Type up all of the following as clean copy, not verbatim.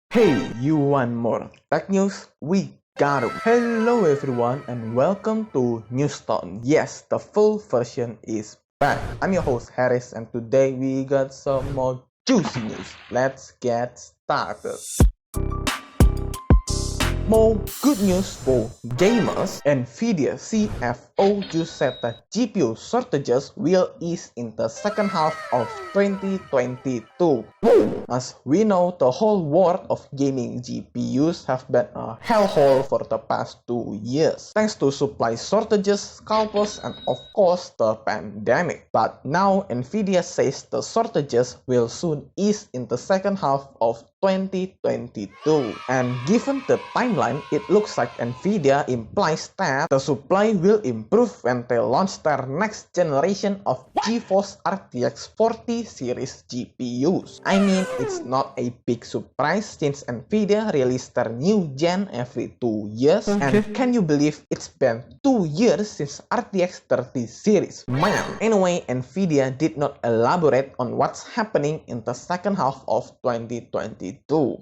Hey, you want more tech news? We got it. Hello everyone and welcome to Newston. Yes, the full version is back. I'm your host Harris and today we got some more juicy news. Let's get started. More good news for gamers. Nvidia CFO just said that GPU shortages will ease in the second half of 2022. As we know, the whole world of gaming GPUs have been a hellhole for the past 2 years, thanks to supply shortages, scalpers, and of course the pandemic. But now Nvidia says the shortages will soon ease in the second half of 2022. And given the timeline, it looks like Nvidia implies that the supply will improve when they launch their next generation of GeForce RTX 40 series GPUs. I mean, it's not a big surprise since Nvidia released their new gen every 2 years. And can you believe it's been 2 years since RTX 30 series? Man! Anyway, Nvidia did not elaborate on what's happening in the second half of 2022.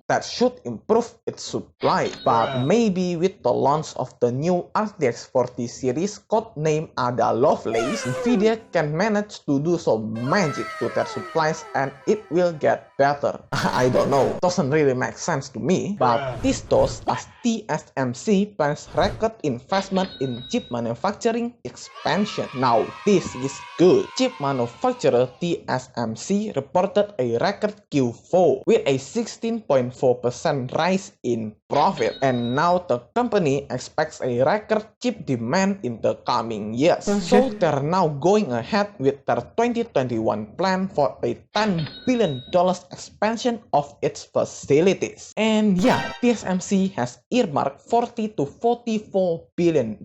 That should improve its supply, but maybe with the launch of the new RTX 40 series codenamed Ada Lovelace, Nvidia can manage to do some magic to their supplies and it will get better. I don't know, doesn't really make sense to me, but this does as TSMC plans record investment in chip manufacturing expansion. Now this is good. Chip manufacturer TSMC reported a record Q4 with a 16.4% rise in profit, and now the company expects a record chip demand in the coming years. So they're now going ahead with their 2021 plan for a $10 billion expansion of its facilities. And yeah, TSMC has earmarked $40 to $44 billion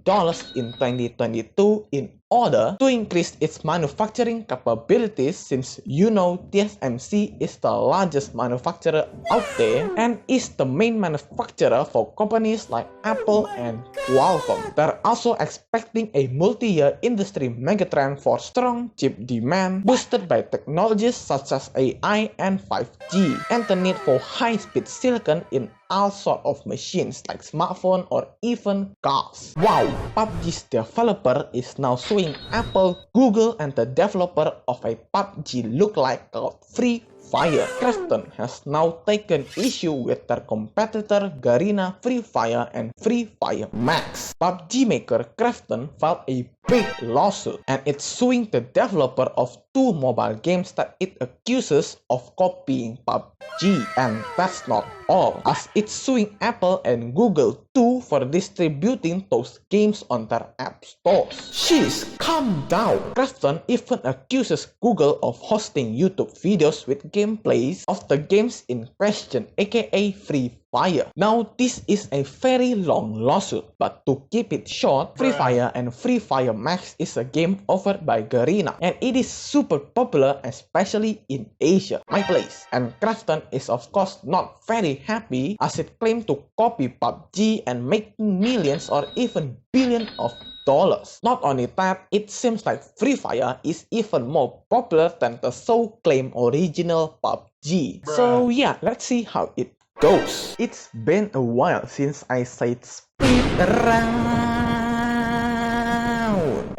in 2022 in order to increase its manufacturing capabilities, since you know TSMC is the largest manufacturer out there and is the main manufacturer for companies like Apple and Qualcomm. They're also expecting a multi-year industry megatrend for strong chip demand boosted by technologies such as AI and 5G and the need for high-speed silicon in all sorts of machines like smartphones or even cars. Wow, PUBG's developer is now suing Apple, Google, and the developer of a PUBG lookalike called Free Fire. Krafton has now taken issue with their competitor Garena Free Fire and Free Fire Max. PUBG maker Krafton filed a big lawsuit and it's suing the developer of 2 mobile games that it accuses of copying PUBG. And that's not all, as it's suing Apple and Google too for distributing those games on their app stores. Jeez, calm down. Krafton even accuses Google of hosting YouTube videos with gameplays of the games in question, aka Free Fire. Now this is a very long lawsuit, but to keep it short, Free Fire and Free Fire Max is a game offered by Garena and it is super popular, especially in Asia, my place. And Krafton is of course not very happy as it claimed to copy PUBG and making millions or even billions of dollars. Not only that, it seems like Free Fire is even more popular than the so-claimed original PUBG. So yeah, let's see how it goes. It's been a while since I said speed around.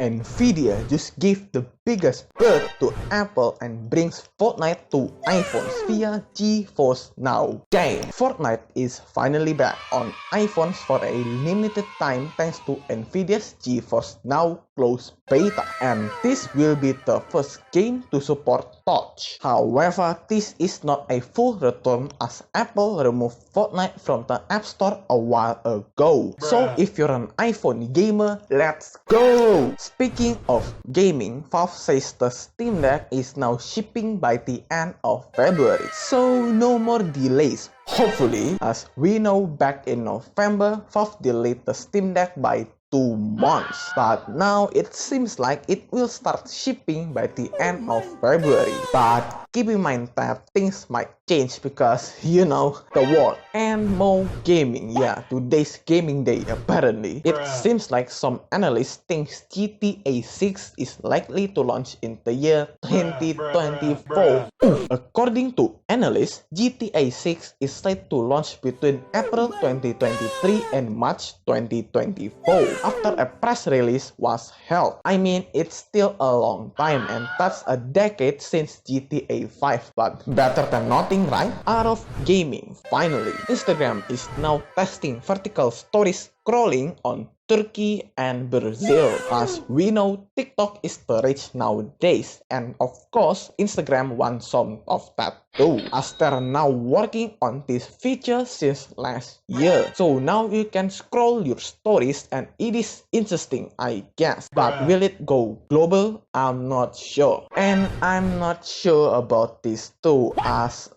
Nvidia just gave the biggest bird to Apple and brings Fortnite to iPhones via GeForce Now. Dang, Fortnite is finally back on iPhones for a limited time thanks to Nvidia's GeForce Now closed beta, and this will be the first game to support touch. However, this is not a full return as Apple removed Fortnite from the App Store a while ago. So if you're an iPhone gamer, let's go! Speaking of gaming, Valve says the Steam Deck is now shipping by the end of February. So no more delays. Hopefully, as we know back in November, Valve delayed the Steam Deck by 2 months, but now it seems like it will start shipping by the end of February. But keep in mind that things might change because, you know, the world and more gaming. Yeah, today's gaming day apparently. It seems like some analysts think GTA 6 is likely to launch in the year 2024. According to analysts, GTA 6 is set to launch between April 2023 and March 2024 after a press release was held. I mean, it's still a long time and that's a decade since GTA 5, but better than nothing, right? Out of gaming, finally, Instagram is now testing vertical stories scrolling on Turkey and Brazil. As we know, TikTok is the rage nowadays, and of course, Instagram wants some of that too, as they're now working on this feature since last year. So now you can scroll your stories, and it is interesting, I guess. But will it go global? I'm not sure. And I'm not sure about this too, as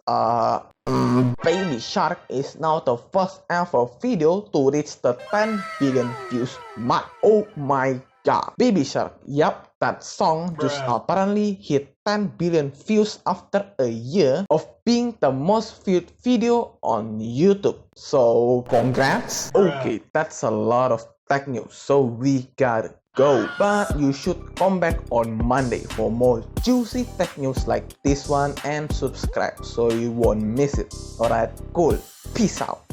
Baby Shark is now the first ever video to reach the 10 billion views mark. Oh my god. Baby Shark, yep, that song just apparently hit 10 billion views after a year of being the most viewed video on YouTube. So, congrats. Okay, that's a lot of tech news, so we gotta go. But you should come back on Monday for more juicy tech news like this one and subscribe so you won't miss it. Alright, cool. Peace out.